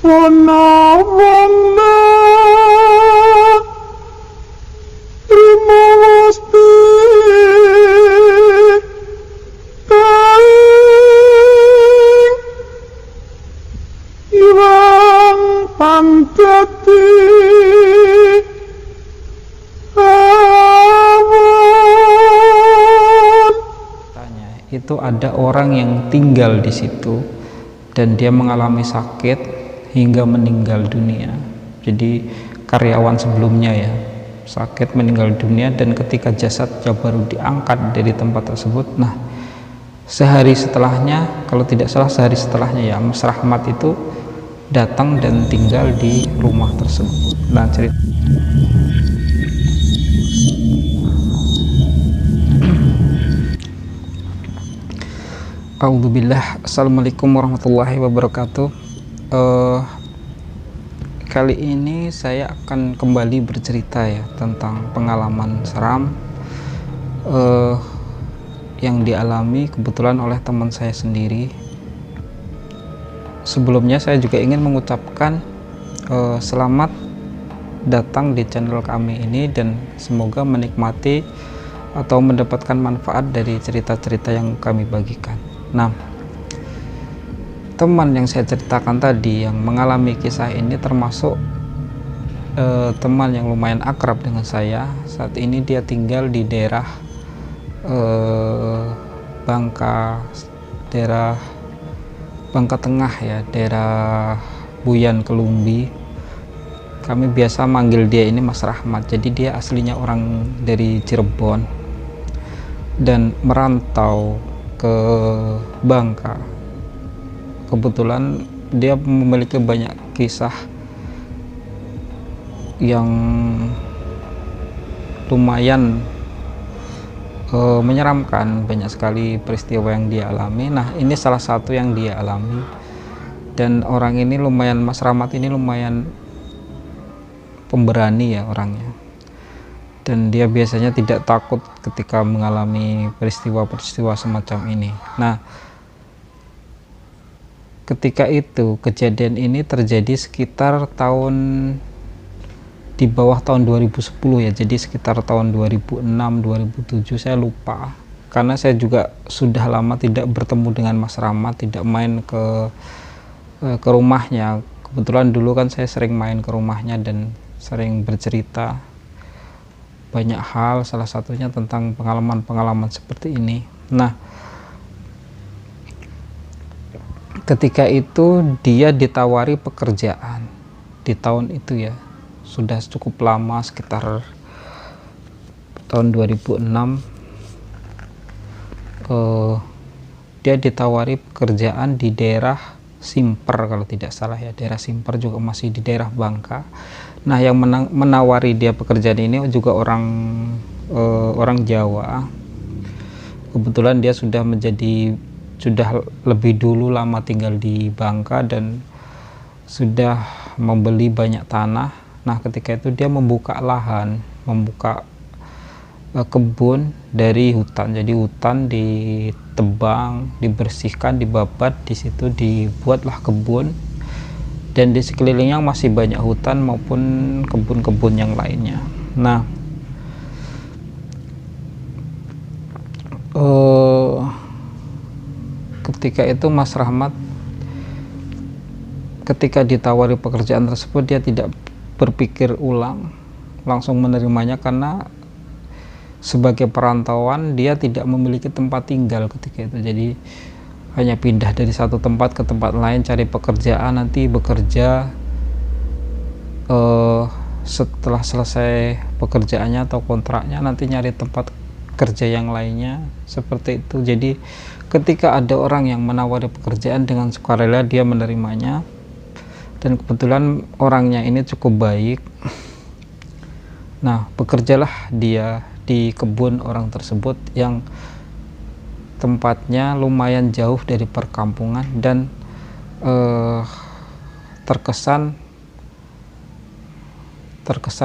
Wanawanda Rimawasti Kaing Iwang Pantati Awon. Itu ada orang yang tinggal di situ dan dia mengalami sakit hingga meninggal dunia. Jadi karyawan sebelumnya ya sakit meninggal dunia, dan ketika jasadnya baru diangkat dari tempat tersebut, nah sehari setelahnya, kalau tidak salah sehari setelahnya ya, Mas Rahmat itu datang dan tinggal di rumah tersebut. Nah cerita A'udzubillah. Assalamualaikum warahmatullahi wabarakatuh. Kali ini saya akan kembali bercerita ya tentang pengalaman seram yang dialami kebetulan oleh teman saya sendiri. Sebelumnya saya juga ingin mengucapkan selamat datang di channel kami ini, dan semoga menikmati atau mendapatkan manfaat dari cerita-cerita yang kami bagikan. Nah, teman yang saya ceritakan tadi yang mengalami kisah ini termasuk teman yang lumayan akrab dengan saya. Saat ini dia tinggal di daerah Bangka Tengah ya, daerah Buyan Kelumbi. Kami biasa manggil dia ini Mas Rahmat. Jadi dia aslinya orang dari Cirebon dan merantau ke Bangka. Kebetulan dia memiliki banyak kisah yang lumayan menyeramkan, banyak sekali peristiwa yang dia alami. Nah ini salah satu yang dia alami, dan orang ini lumayan, Mas Rahmat ini lumayan pemberani ya orangnya, dan dia biasanya tidak takut ketika mengalami peristiwa-peristiwa semacam ini. Nah ketika itu kejadian ini terjadi sekitar tahun di bawah tahun 2010 ya, jadi sekitar tahun 2006-2007, saya lupa karena saya juga sudah lama tidak bertemu dengan Mas Rahmat, tidak main ke rumahnya. Kebetulan dulu kan saya sering main ke rumahnya dan sering bercerita banyak hal, salah satunya tentang pengalaman-pengalaman seperti ini. Nah ketika itu dia ditawari pekerjaan di tahun itu ya, sudah cukup lama, sekitar tahun 2006. Dia ditawari pekerjaan di daerah Simper kalau tidak salah ya, daerah Simper juga masih di daerah Bangka. Nah yang menawari dia pekerjaan ini juga orang Jawa. Kebetulan dia sudah lebih dulu lama tinggal di Bangka dan sudah membeli banyak tanah. Nah ketika itu dia membuka lahan, membuka kebun dari hutan. Jadi hutan ditebang, dibersihkan, dibabat, di situ dibuatlah kebun, dan di sekelilingnya masih banyak hutan maupun kebun-kebun yang lainnya. Nah ketika itu Mas Rahmat ketika ditawari pekerjaan tersebut, dia tidak berpikir ulang, langsung menerimanya, karena sebagai perantauan dia tidak memiliki tempat tinggal ketika itu. Jadi hanya pindah dari satu tempat ke tempat lain cari pekerjaan, nanti bekerja setelah selesai pekerjaannya atau kontraknya nanti nyari tempat kerja yang lainnya, seperti itu. Jadi ketika ada orang yang menawari pekerjaan, dengan sukarela dia menerimanya, dan kebetulan orangnya ini cukup baik. Nah bekerjalah dia di kebun orang tersebut yang tempatnya lumayan jauh dari perkampungan dan terkesan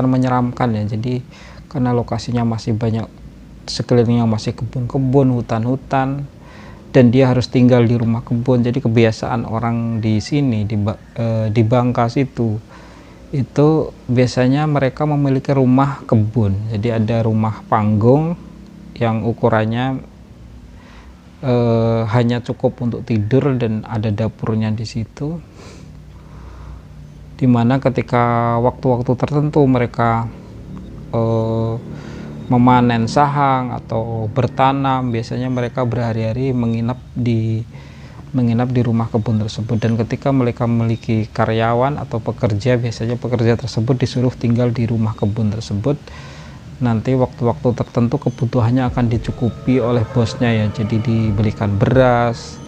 menyeramkan ya. Jadi karena lokasinya masih banyak, sekelilingnya masih kebun-kebun, hutan-hutan, dan dia harus tinggal di rumah kebun. Jadi kebiasaan orang di sini di Bangka itu biasanya mereka memiliki rumah kebun. Jadi ada rumah panggung yang ukurannya hanya cukup untuk tidur dan ada dapurnya di situ, dimana ketika waktu-waktu tertentu mereka memanen sahang atau bertanam, biasanya mereka berhari-hari menginap di rumah kebun tersebut. Dan ketika mereka memiliki karyawan atau pekerja, biasanya pekerja tersebut disuruh tinggal di rumah kebun tersebut. Nanti waktu-waktu tertentu kebutuhannya akan dicukupi oleh bosnya ya, jadi dibelikan beras,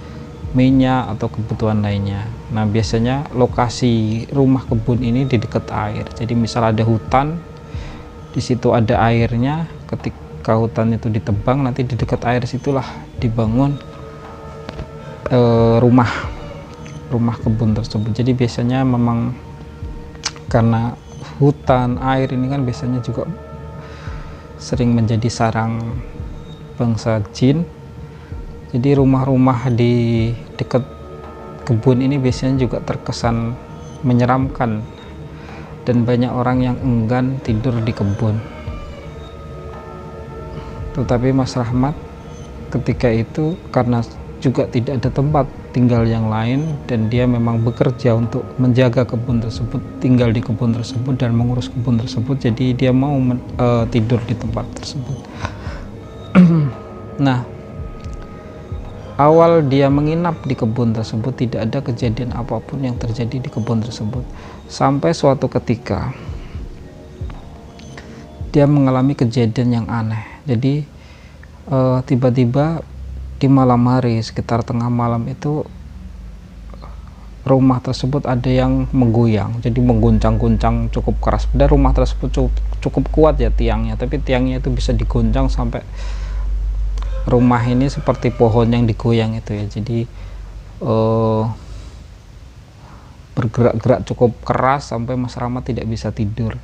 minyak, atau kebutuhan lainnya. Nah, biasanya lokasi rumah kebun ini di dekat air. Jadi misal ada hutan, di situ ada airnya, ketika hutan itu ditebang, nanti di dekat air situlah dibangun rumah kebun tersebut. Jadi biasanya memang karena hutan, air ini kan biasanya juga sering menjadi sarang bangsa jin. Jadi rumah-rumah di dekat kebun ini biasanya juga terkesan menyeramkan dan banyak orang yang enggan tidur di kebun. Tetapi Mas Rahmat ketika itu karena juga tidak ada tempat tinggal yang lain dan dia memang bekerja untuk menjaga kebun tersebut, tinggal di kebun tersebut dan mengurus kebun tersebut, jadi dia mau tidur di tempat tersebut. Nah, awal dia menginap di kebun tersebut tidak ada kejadian apapun yang terjadi di kebun tersebut, sampai suatu ketika dia mengalami kejadian yang aneh. Jadi tiba-tiba di malam hari sekitar tengah malam itu rumah tersebut ada yang menggoyang, jadi mengguncang-guncang cukup keras. Padahal rumah tersebut cukup kuat ya tiangnya, tapi tiangnya itu bisa digoncang sampai rumah ini seperti pohon yang digoyang itu ya. Jadi bergerak-gerak cukup keras sampai Mas Rahmat tidak bisa tidur.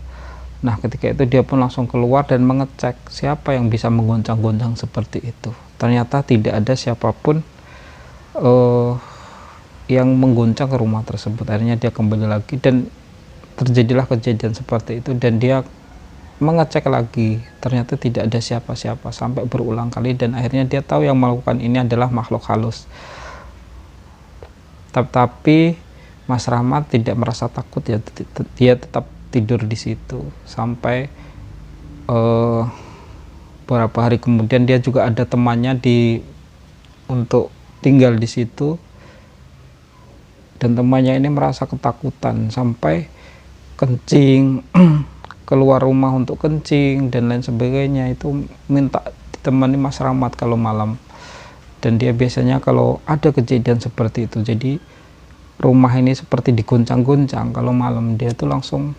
Nah, ketika itu dia pun langsung keluar dan mengecek siapa yang bisa menggoncang-goncang seperti itu. Ternyata tidak ada siapapun yang menggoncang ke rumah tersebut. Akhirnya dia kembali lagi dan terjadilah kejadian seperti itu, dan dia mengecek lagi, ternyata tidak ada siapa-siapa sampai berulang kali, dan akhirnya dia tahu yang melakukan ini adalah makhluk halus. Tapi Mas Rahmat tidak merasa takut ya, dia tetap tidur di situ sampai beberapa hari kemudian. Dia juga ada temannya untuk tinggal di situ, dan temannya ini merasa ketakutan sampai kencing keluar rumah untuk kencing dan lain sebagainya, itu minta ditemani Mas Rahmat kalau malam. Dan dia biasanya kalau ada kejadian seperti itu, jadi rumah ini seperti diguncang-guncang kalau malam, dia tuh langsung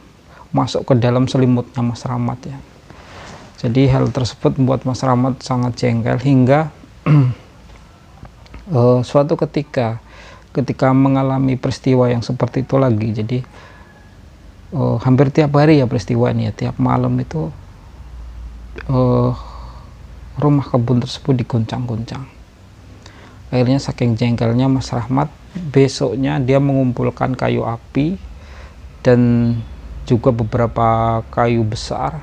masuk ke dalam selimutnya Mas Rahmat ya. Jadi hal tersebut membuat Mas Rahmat sangat jengkel hingga suatu ketika mengalami peristiwa yang seperti itu lagi. Jadi hampir tiap hari ya peristiwa ini ya, tiap malam itu rumah kebun tersebut diguncang-guncang. Akhirnya saking jengkelnya Mas Rahmat, besoknya dia mengumpulkan kayu api dan juga beberapa kayu besar,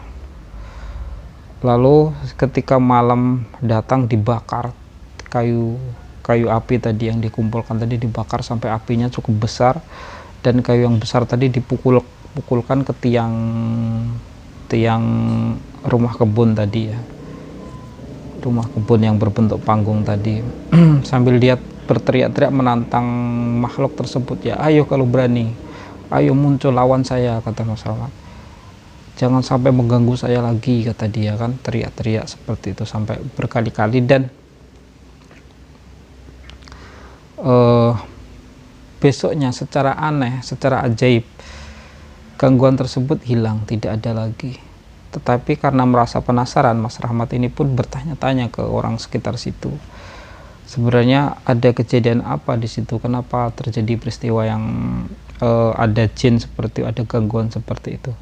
lalu ketika malam datang dibakar kayu api tadi yang dikumpulkan tadi, dibakar sampai apinya cukup besar, dan kayu yang besar tadi dipukulkan ke tiang rumah kebun tadi ya, rumah kebun yang berbentuk panggung tadi. Sambil dia berteriak-teriak menantang makhluk tersebut ya, ayo kalau berani, ayo muncul lawan saya, kata Mas Rahmat. Jangan sampai mengganggu saya lagi, kata dia kan, teriak-teriak seperti itu sampai berkali-kali. Dan besoknya secara aneh, secara ajaib, gangguan tersebut hilang, tidak ada lagi. Tetapi karena merasa penasaran, Mas Rahmat ini pun bertanya-tanya ke orang sekitar situ, sebenarnya ada kejadian apa di situ, kenapa terjadi peristiwa yang ada jin seperti itu, ada gangguan seperti itu.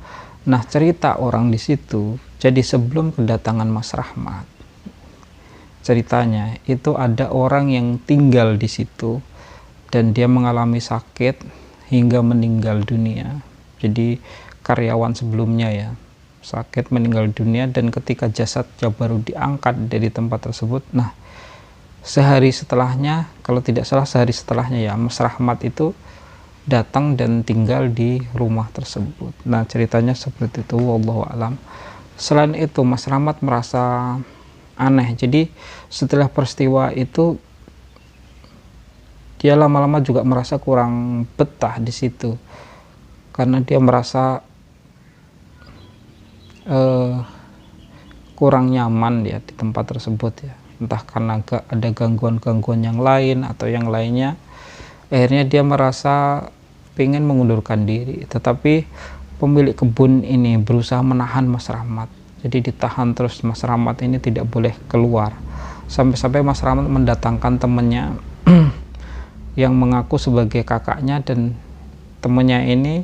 Nah, cerita orang di situ, jadi sebelum kedatangan Mas Rahmat ceritanya itu ada orang yang tinggal di situ dan dia mengalami sakit hingga meninggal dunia. Jadi karyawan sebelumnya ya sakit meninggal dunia, dan ketika jasadnya baru diangkat dari tempat tersebut, nah sehari setelahnya, kalau tidak salah sehari setelahnya ya, Mas Rahmat itu datang dan tinggal di rumah tersebut. Nah ceritanya seperti itu, wallahu alam. Selain itu Mas Rahmat merasa aneh, jadi setelah peristiwa itu dia lama-lama juga merasa kurang betah di situ, karena dia merasa kurang nyaman ya di tempat tersebut ya, entah karena ada gangguan-gangguan yang lain atau yang lainnya. Akhirnya dia merasa ingin mengundurkan diri, tetapi pemilik kebun ini berusaha menahan Mas Rahmat. Jadi ditahan terus, Mas Rahmat ini tidak boleh keluar, sampai-sampai Mas Rahmat mendatangkan temannya yang mengaku sebagai kakaknya, dan temannya ini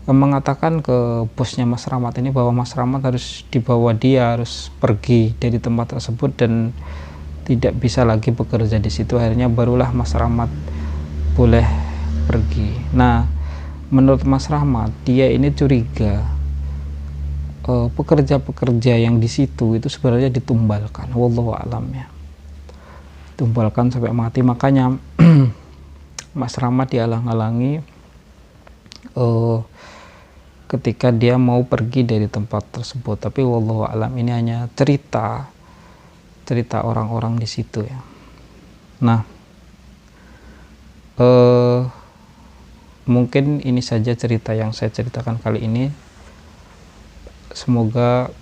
mengatakan ke bosnya Mas Rahmat ini bahwa Mas Rahmat harus dibawa, dia harus pergi dari tempat tersebut dan tidak bisa lagi bekerja di situ. Akhirnya barulah Mas Rahmat boleh pergi. Nah menurut Mas Rahmat, dia ini curiga pekerja-pekerja yang di situ itu sebenarnya ditumbalkan, wallahu alam ya, tumbalkan sampai mati. Makanya Mas Rahmat dihalang-halangi ketika dia mau pergi dari tempat tersebut. Tapi wallahu alam, ini hanya cerita orang-orang di situ ya. Nah mungkin ini saja cerita yang saya ceritakan kali ini, semoga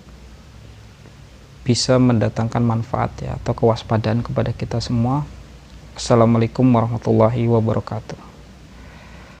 bisa mendatangkan manfaat ya, atau kewaspadaan kepada kita semua. Assalamualaikum warahmatullahi wabarakatuh.